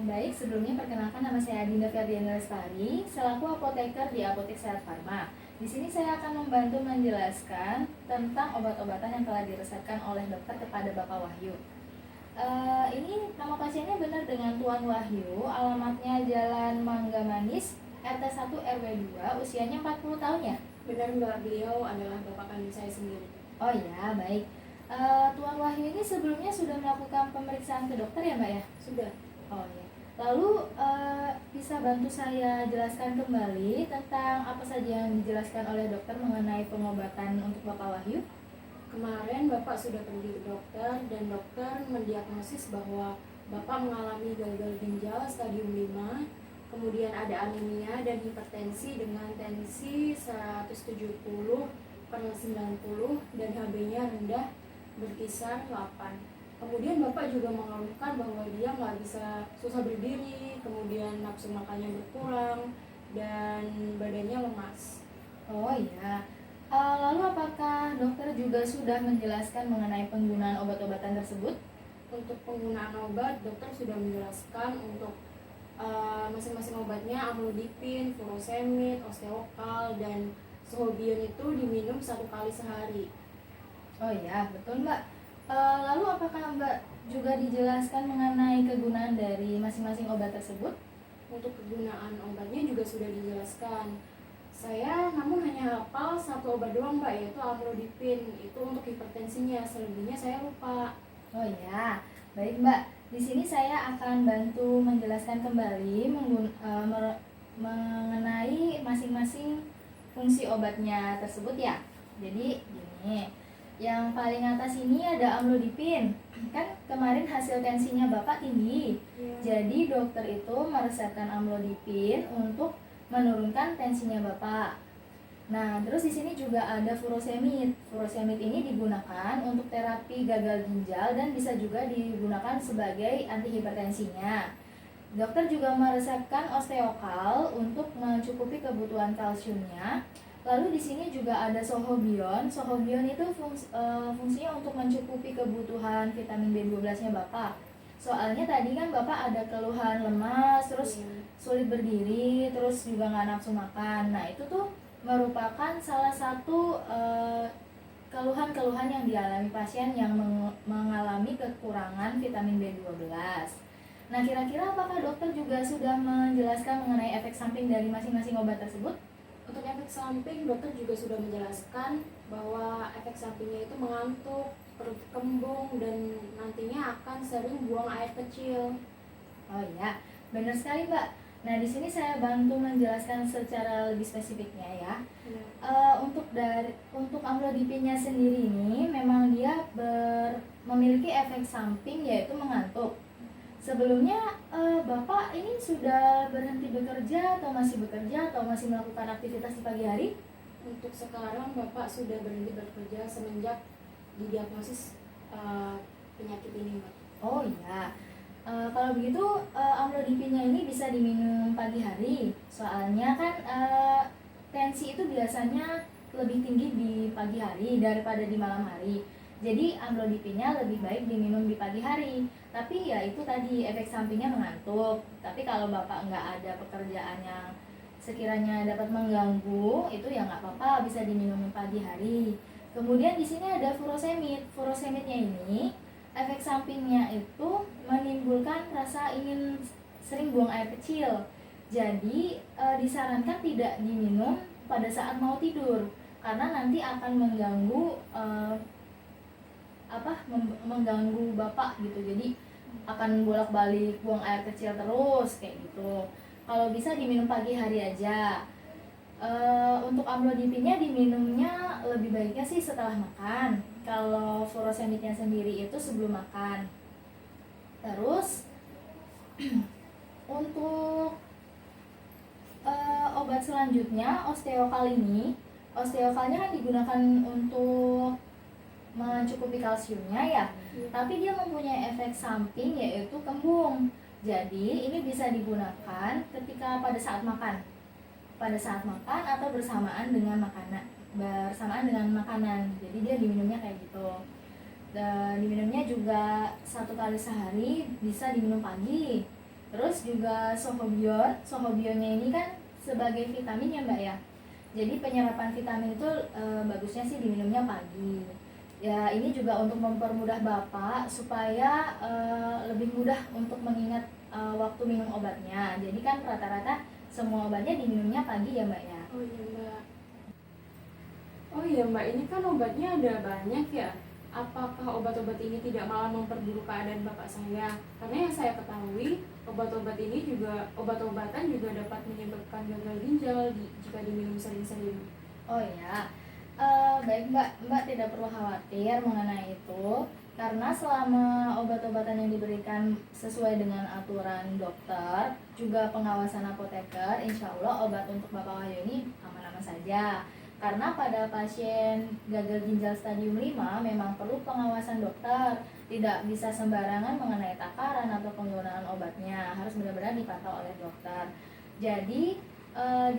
Baik, sebelumnya perkenalkan nama saya Dinda Ferdiana Lestari, selaku apoteker di Apotek Sehat Farma. Di sini saya akan membantu menjelaskan tentang obat-obatan yang telah diresepkan oleh dokter kepada Bapak Wahyu. Ini nama pasiennya benar dengan Tuan Wahyu, alamatnya Jalan Mangga Manis, RT 1 RW 2, usianya 40 tahun ya? Benar Mbak, beliau adalah bapak kandung saya sendiri. Oh ya, baik. Tuan Wahyu ini sebelumnya sudah melakukan pemeriksaan ke dokter ya Mbak ya? Sudah. Oh ya. Lalu bisa bantu saya jelaskan kembali tentang apa saja yang dijelaskan oleh dokter mengenai pengobatan untuk Bapak Wahyu? Kemarin bapak sudah pergi ke dokter dan dokter mendiagnosis bahwa bapak mengalami gagal ginjal stadium 5, kemudian ada anemia dan hipertensi dengan tensi 170 per 90 dan HB-nya rendah berkisar 8. Kemudian bapak juga mengeluhkan bahwa dia nggak bisa, susah berdiri, kemudian nafsu makannya berkurang dan badannya lemas. Oh ya. Lalu apakah dokter juga sudah menjelaskan mengenai penggunaan obat-obatan tersebut? Untuk penggunaan obat, dokter sudah menjelaskan untuk masing-masing obatnya amlodipin, furosemid, osteokal, dan sohobion itu diminum 1 kali sehari. Oh ya, betul Mbak. Lalu apakah Mbak juga dijelaskan mengenai kegunaan dari masing-masing obat tersebut? Untuk kegunaan obatnya juga sudah dijelaskan. Saya namun hanya hafal 1 obat doang Mbak, yaitu amlodipin. Itu untuk hipertensinya, selebihnya saya lupa. Oh ya, baik Mbak. Di sini saya akan bantu menjelaskan kembali mengenai masing-masing fungsi obatnya tersebut ya. Jadi gini, yang paling atas ini ada amlodipin. Kan kemarin hasil tensinya Bapak tinggi. Jadi dokter itu meresepkan amlodipin untuk menurunkan tensinya Bapak. Nah, terus di sini juga ada furosemid. Furosemid ini digunakan untuk terapi gagal ginjal dan bisa juga digunakan sebagai antihipertensinya. Dokter juga meresepkan osteokal untuk mencukupi kebutuhan kalsiumnya. Lalu di sini juga ada sohobion. Sohobion itu fungsinya untuk mencukupi kebutuhan vitamin B12-nya Bapak. Soalnya tadi kan Bapak ada keluhan lemas, terus sulit berdiri, terus juga nggak nafsu makan. Nah, itu tuh merupakan salah satu keluhan-keluhan yang dialami pasien yang mengalami kekurangan vitamin B12. Nah, kira-kira apakah dokter juga sudah menjelaskan mengenai efek samping dari masing-masing obat tersebut? Untuk efek samping, dokter juga sudah menjelaskan bahwa efek sampingnya itu mengantuk, perut kembung, dan nantinya akan sering buang air kecil. Oh iya, benar sekali Mbak. Nah, di sini saya bantu menjelaskan secara lebih spesifiknya ya. Untuk amlodipinnya sendiri ini memang dia memiliki efek samping yaitu mengantuk. Sebelumnya Bapak ini sudah berhenti bekerja atau masih bekerja atau masih melakukan aktivitas di pagi hari? Untuk sekarang Bapak sudah berhenti bekerja semenjak didiagnosis penyakit ini Mbak. Oh iya. Kalau begitu amlodipinnya ini bisa diminum pagi hari. Soalnya kan tensi itu biasanya lebih tinggi di pagi hari daripada di malam hari. Jadi amlodipinnya lebih baik diminum di pagi hari. Tapi ya itu tadi efek sampingnya mengantuk. Tapi kalau Bapak nggak ada pekerjaan yang sekiranya dapat mengganggu, itu ya nggak apa-apa, bisa diminum di pagi hari. Kemudian di sini ada furosemid. Furosemidnya ini efek sampingnya itu menimbulkan rasa ingin sering buang air kecil. Jadi disarankan tidak diminum pada saat mau tidur karena nanti akan mengganggu mengganggu Bapak gitu. Jadi akan bolak-balik buang air kecil terus kayak gitu. Kalau bisa diminum pagi hari aja. Untuk amlodipinnya diminumnya lebih baiknya sih setelah makan. Kalau furosemidnya sendiri itu sebelum makan. Terus untuk obat selanjutnya osteokal ini, osteokalnya kan digunakan untuk mencukupi kalsiumnya ya, tapi dia mempunyai efek samping yaitu kembung. Jadi ini bisa digunakan ketika pada saat makan atau bersamaan dengan makanan. Jadi dia diminumnya kayak gitu. Diminumnya juga 1 kali sehari, bisa diminum pagi. Terus juga sohobionnya ini kan sebagai vitamin ya Mbak ya. Jadi penyerapan vitamin itu bagusnya sih diminumnya pagi. Ya ini juga untuk mempermudah Bapak supaya lebih mudah untuk mengingat waktu minum obatnya. Jadi kan rata-rata semua obatnya diminumnya pagi ya Mbak ya. Oh iya Mbak. Oh iya Mbak, ini kan obatnya ada banyak ya. Apakah obat-obat ini tidak malah memperburuk keadaan Bapak saya? Karena yang saya ketahui, obat-obatan juga dapat menyebabkan gagal ginjal jika diminum sering-sering. Oh ya, baik Mbak tidak perlu khawatir mengenai itu, karena selama obat-obatan yang diberikan sesuai dengan aturan dokter, juga pengawasan apoteker, insya Allah obat untuk Bapak Wahyu ini aman-aman saja. Karena pada pasien gagal ginjal stadium 5 memang perlu pengawasan dokter, tidak bisa sembarangan mengenai takaran atau penggunaan obatnya, harus benar-benar dipantau oleh dokter. Jadi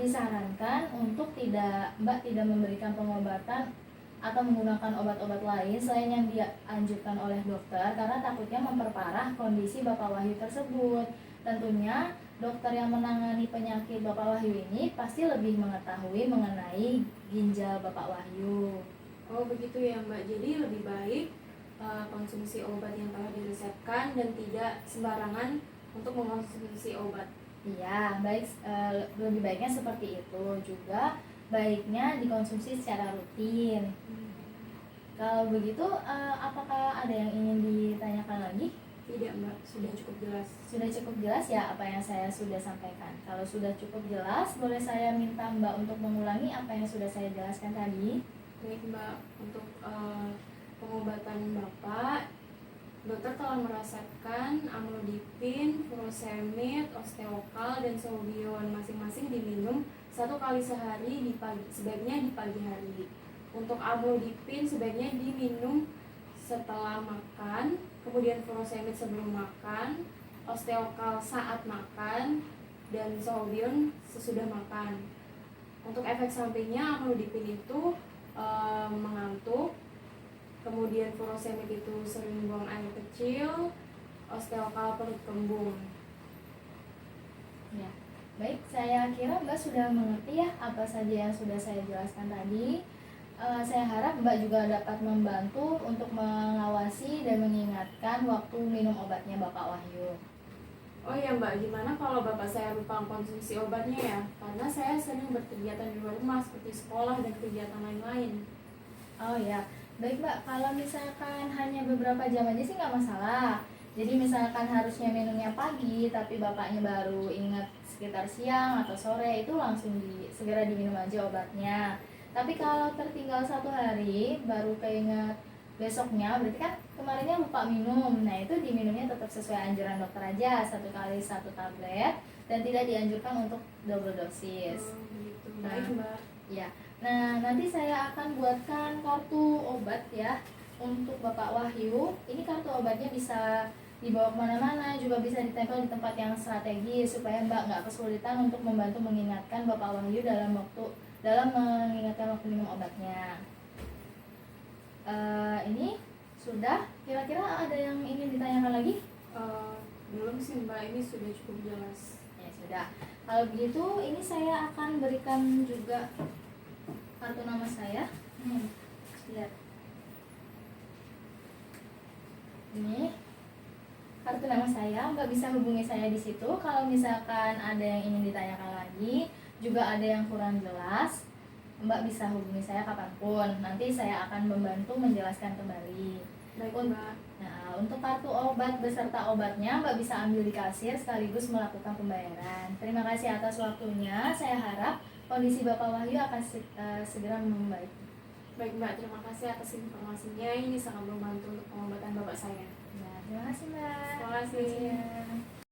disarankan untuk Mbak tidak memberikan pengobatan atau menggunakan obat-obat lain selain yang dianjurkan oleh dokter, karena takutnya memperparah kondisi Bapak Wahyu tersebut. Tentunya dokter yang menangani penyakit Bapak Wahyu ini pasti lebih mengetahui mengenai ginjal Bapak Wahyu. Oh begitu ya Mbak, jadi lebih baik konsumsi obat yang telah diresepkan dan tidak sembarangan untuk mengkonsumsi obat. Iya, lebih baiknya seperti itu. Juga baiknya dikonsumsi secara rutin. Kalau begitu, apakah ada yang ingin ditanyakan lagi? Tidak Mbak, sudah cukup jelas. Sudah cukup jelas ya apa yang saya sudah sampaikan. Kalau sudah cukup jelas, boleh saya minta Mbak untuk mengulangi apa yang sudah saya jelaskan tadi? Baik Mbak, untuk pengobatan Bapak, dokter telah meresepkan amlodipin, furosemid, osteokal, dan sobion masing-masing diminum 1 kali sehari sebaiknya di pagi hari. Untuk amlodipin sebaiknya diminum setelah makan, kemudian furosemid sebelum makan, osteokal saat makan, dan sobion sesudah makan. Untuk efek sampingnya amlodipin itu mengantuk, kemudian furosemid itu sering buang air kecil, osteokal perut kembung. Ya, baik, saya kira Mbak sudah mengerti ya apa saja yang sudah saya jelaskan tadi. Saya harap Mbak juga dapat membantu untuk mengawasi dan mengingatkan waktu minum obatnya Bapak Wahyu. Oh ya Mbak, gimana kalau Bapak saya lupa konsumsi obatnya ya? Karena saya sering berkegiatan di luar rumah seperti sekolah dan kegiatan lain-lain. Oh ya, baik Mbak, kalau misalkan hanya beberapa jam aja sih nggak masalah. Jadi misalkan harusnya minumnya pagi, tapi Bapaknya baru ingat sekitar siang atau sore, itu langsung segera diminum aja obatnya. Tapi kalau tertinggal 1 hari, baru keinget besoknya, berarti kan kemarinnya lupa minum. Nah itu diminumnya tetap sesuai anjuran dokter aja, 1 kali 1 tablet, dan tidak dianjurkan untuk double dosis. Begitu. Nah, Baik Mbak. Ya, nah nanti saya akan buatkan kartu obat ya untuk Bapak Wahyu. Ini kartu obatnya bisa dibawa kemana-mana, juga bisa ditempel di tempat yang strategis supaya Mbak nggak kesulitan untuk membantu mengingatkan Bapak Wahyu dalam mengingatkan waktu minum obatnya. Ini sudah. Kira-kira ada yang ingin ditanyakan lagi? Belum sih Mbak, ini sudah cukup jelas. Ya sudah. Kalau begitu, ini saya akan berikan juga kartu nama saya. Lihat. Ini kartu nama saya, Mbak bisa hubungi saya di situ. Kalau misalkan ada yang ingin ditanyakan lagi, juga ada yang kurang jelas, Mbak bisa hubungi saya kapanpun. Nanti saya akan membantu menjelaskan kembali. Baik Mbak. Nah, untuk kartu obat beserta obatnya Mbak bisa ambil di kasir sekaligus melakukan pembayaran. Terima kasih atas waktunya. Saya harap kondisi Bapak Wahyu akan segera membaik. Baik Mbak, terima kasih atas informasinya. Ini sangat membantu untuk pengobatan Bapak saya. Ya, terima kasih Mbak. Terima kasih. Ya.